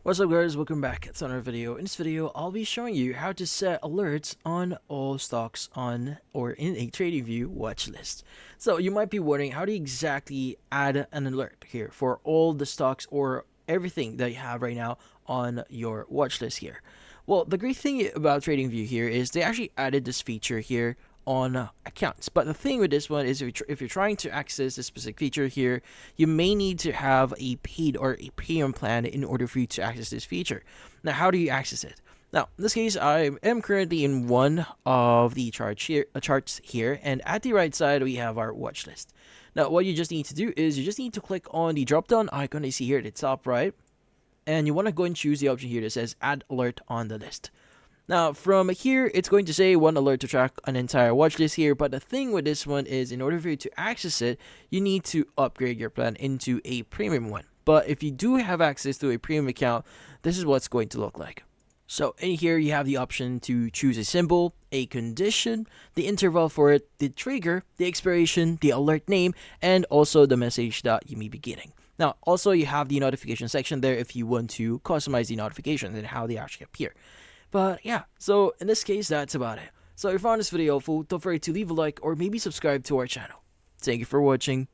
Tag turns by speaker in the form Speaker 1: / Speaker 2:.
Speaker 1: What's up guys, welcome back. It's another video. In this video, I'll be showing you how to set alerts on all stocks on or in a TradingView watch list. So you might be wondering, how do you exactly add an alert here for all the stocks or everything that you have right now on your watch list here? Well, the great thing about TradingView here is they actually added this feature here on accounts. But the thing with this one is if you're trying to access this specific feature here, you may need to have a paid or a premium plan in order for you to access this feature. Now, how do you access it? Now, in this case, I am currently in one of the charts here, and at the right side, we have our watch list. Now, what you just need to do is you just need to click on the drop-down icon you see here at the top right, and you want to go and choose the option here that says Add Alert on the List. Now, from here, it's going to say one alert to track an entire watch list here, but the thing with this one is in order for you to access it, you need to upgrade your plan into a premium one. But if you do have access to a premium account, this is what's going to look like. So in here, you have the option to choose a symbol, a condition, the interval for it, the trigger, the expiration, the alert name, and also the message that you may be getting. Now, also you have the notification section there if you want to customize the notifications and how they actually appear. But yeah, so in this case, that's about it. So if you found this video helpful, don't forget to leave a like or maybe subscribe to our channel. Thank you for watching.